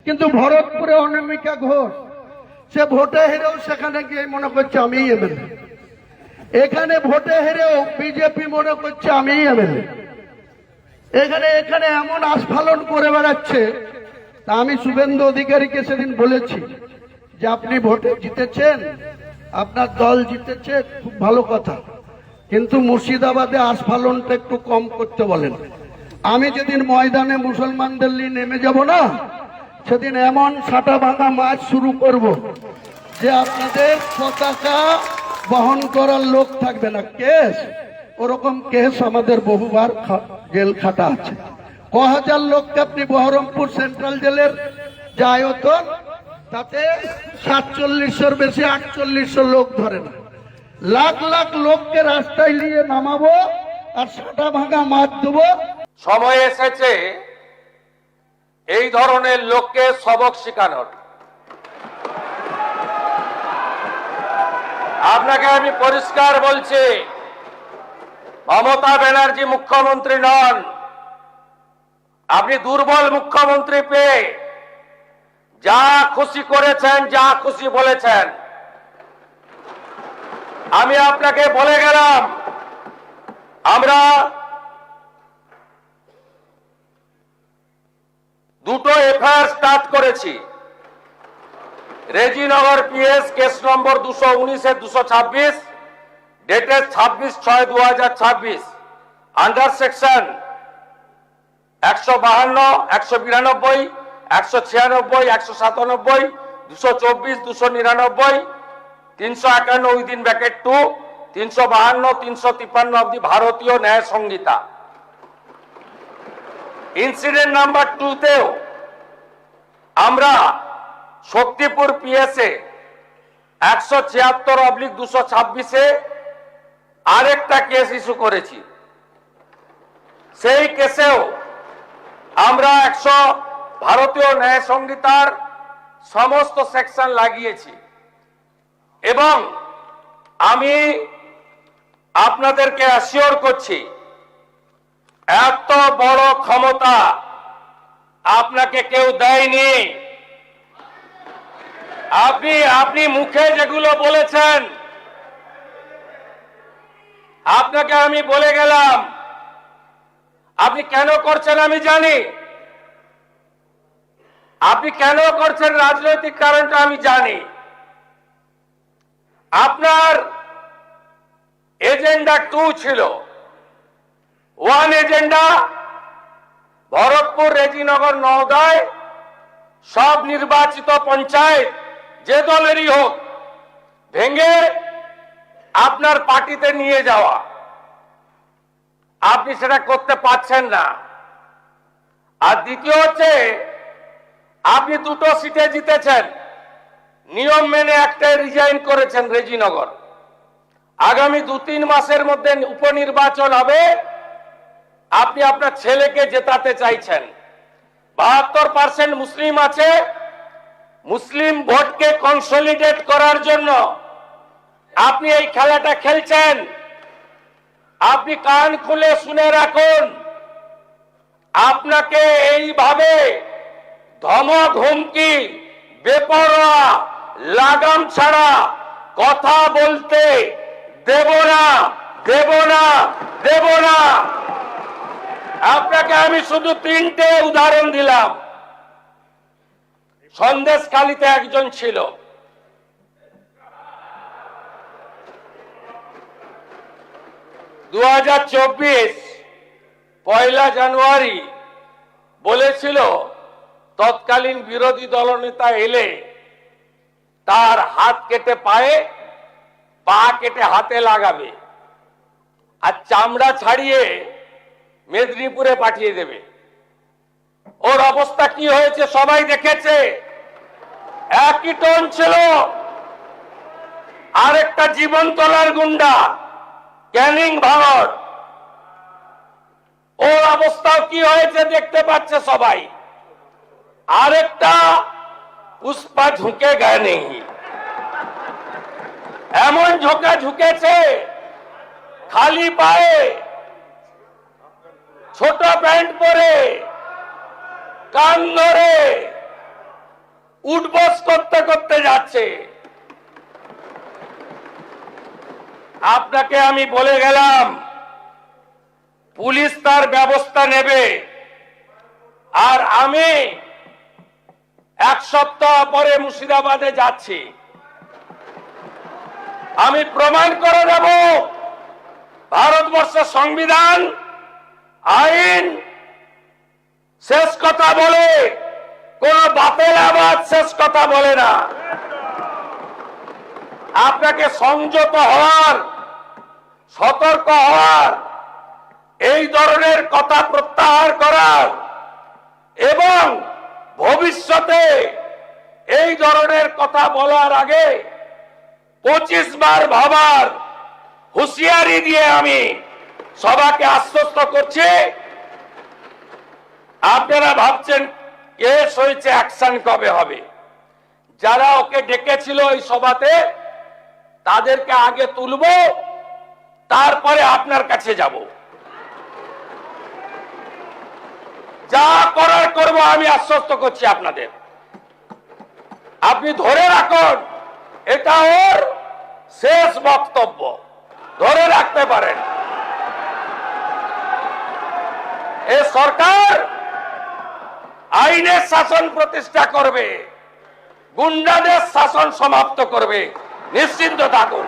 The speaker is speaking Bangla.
কিন্তু ভরতপুরে অনামিকা ঘোষ সে ভোটে হেরেও সেখানে গিয়ে মনে করছে আমি এমএলএ, এখানে ভোটে হেরেও বিজেপি মনে করছে আমি এমএলএ। এখানে এখানে এমন আস্ফালন করে বেড়াচ্ছে। তা আমি শুভেন্দু অধিকারীকে সেদিন বলেছি যে আপনি ভোটে জিতেছেন, আপনার দল জিতেছে, খুব ভালো কথা, কিন্তু মুর্শিদাবাদে আস্ফালনটা একটু কম করতে বলেন। আমি যেদিন ময়দানে মুসলমানদের নিয়ে নেমে যাব না, সেদিন এমন সাটা ভাঙা মাছ শুরু করব যে আপনাদের পতাকা বহন করার লোক থাকবে না। কেস ওরকম কেস আমাদের বহুবার জেল খাটা আছে। ক হাজার লোককে আপনি বহরমপুর সেন্ট্রাল জেলের যে আয়তন, তাতে 4700-র বেশি 4800 লোক ধরে না। লাখ লাখ লোককে রাস্তায় নিয়ে নামাবো আর সাটা ভাঙা মাছ দেবো। সময় এসেছে এই ধরনের লোককে সবক শেখানোর। আপনাকে আমি পরিষ্কার বলছি, মমতা ব্যানার্জি মুখ্যমন্ত্রী নন। আপনি দুর্বল মুখ্যমন্ত্রী পেয়ে যা খুশি করেছেন, যা খুশি বলেছেন। আমি আপনাকে বলে গেলাম, আমরা দুটো এফআইআর স্টার্ট করেছি। Rejinagar PS case number 219/226, dated 26/6/2026, under section 152, 192, 196, 197, 224, 299, 351 within bracket 2, 352, 353 of the ভারতীয় ন্যায় সংহিতা। ইনসিডেন্ট নাম্বার 2 তেও আমরা শক্তিপুর পিএসএ 176/226-এ আরেকটা কেস ইস্যু করেছি। সেই কেসেও আমরা ভারতীয় ন্যায় সংহিতার সমস্ত সেকশন লাগিয়েছি। এবং আমি আপনাদেরকে অ্যাসিওর করছি, এত বড় ক্ষমতা আপনাকে কেউ দেয়নি। আপনি মুখে যেগুলো বলেছেন, আপনাকে আমি বলে গেলাম, আপনি কেন করছেন আমি জানি। আপনি কেন করছেন রাজনৈতিক কারণটা আমি জানি। আপনার এজেন্ডা 2 ছিল। 1 এজেন্ডা, ভরতপুর, রেজিনগর, নওদায় সব নির্বাচিত পঞ্চায়েত যে দলেরই হোক ভেঙে আপনার পার্টিতে নিয়ে যাওয়া। আপনি সেটা করতে পারছেন না। আর দ্বিতীয় হচ্ছে, আপনি 2টো সিটে জিতেছেন, নিয়ম মেনে একটাই রিজাইন করেছেন রেজিনগর। আগামী 2-3 মাসের মধ্যে উপনির্বাচন হবে, আপনি আপনার ছেলেকে জেতাতে চাইছেন। 72% মুসলিম আছে। মুসলিম ভোটকে কনসলিডেট করার জন্য আপনি এই খেলাটা খেলছেন। আপনি কান খুলে শুনে রাখুন, আপনাকে এইভাবে ধমক, হুমকি, বেপরোয়া, লাগাম ছাড়া কথা বলতে দেব না, দেব না, দেব না। আপনাকে আমি শুধু 3টে উদাহরণ দিলাম। সন্দেশখালীতে একজন ছিল, পয়লা জানুয়ারি বলেছিল তৎকালীন বিরোধী দলনেতা এলে তার হাত কেটে পায়ে, পা কেটে হাতে লাগাবে আর চামড়া ছাড়িয়ে মেদিনীপুরে পাঠিয়ে দেবে। ওর অবস্থা কি হয়েছে সবাই দেখেছে। একই টোন ছিল। আরেকটা জীবনতলার গুন্ডা ক্যানিং ভারত, ওর অবস্থাও কি হয়েছে দেখতে পাচ্ছে সবাই। আরেকটা পুষ্পা ঝুঁকে গায়ে নেই, এমন ঝোঁকা ঝুঁকেছে খালি পায়ে, ছোট প্যান্ট পরে, কান ধরে, উঠবস করতে করতে যাচ্ছে। আপনাকে আমি বলে গেলাম পুলিশ তার ব্যবস্থা নেবে, আর আমি এক সপ্তাহ পরে মুর্শিদাবাদে যাচ্ছি। আমি প্রমাণ করে দেব ভারতবর্ষের সংবিধান আইন শেষ কথা বলে, কোন বাপের আবাদ শেষ কথা বলে না। আপনাকে সংযত হওয়ার, সতর্ক হওয়ার, এই ধরনের কথা প্রত্যাহার করার এবং ভবিষ্যতে এই ধরনের কথা বলার আগে 25 বার ভাবার হুঁশিয়ারি দিয়ে আমি সবাইকে আশ্বস্ত করছি। আপনারা ভাবছেন কেস হয়েছে, অ্যাকশন কবে হবে? যারা ওকে ডেকেছিল এই সভাতে তাদেরকে আগে তুলব, তারপরে আপনার কাছে যাব। যা করার করব, আমি আশ্বস্ত করছি আপনাদের। আপনি ধরে রাখুন, এটা ওর শেষ বক্তব্য, ধরে রাখতে পারেন। এ সরকার আইনের শাসন প্রতিষ্ঠা করবে, গুন্ডাদের শাসন সমাপ্ত করবে, নিশ্চিন্ত থাকুন।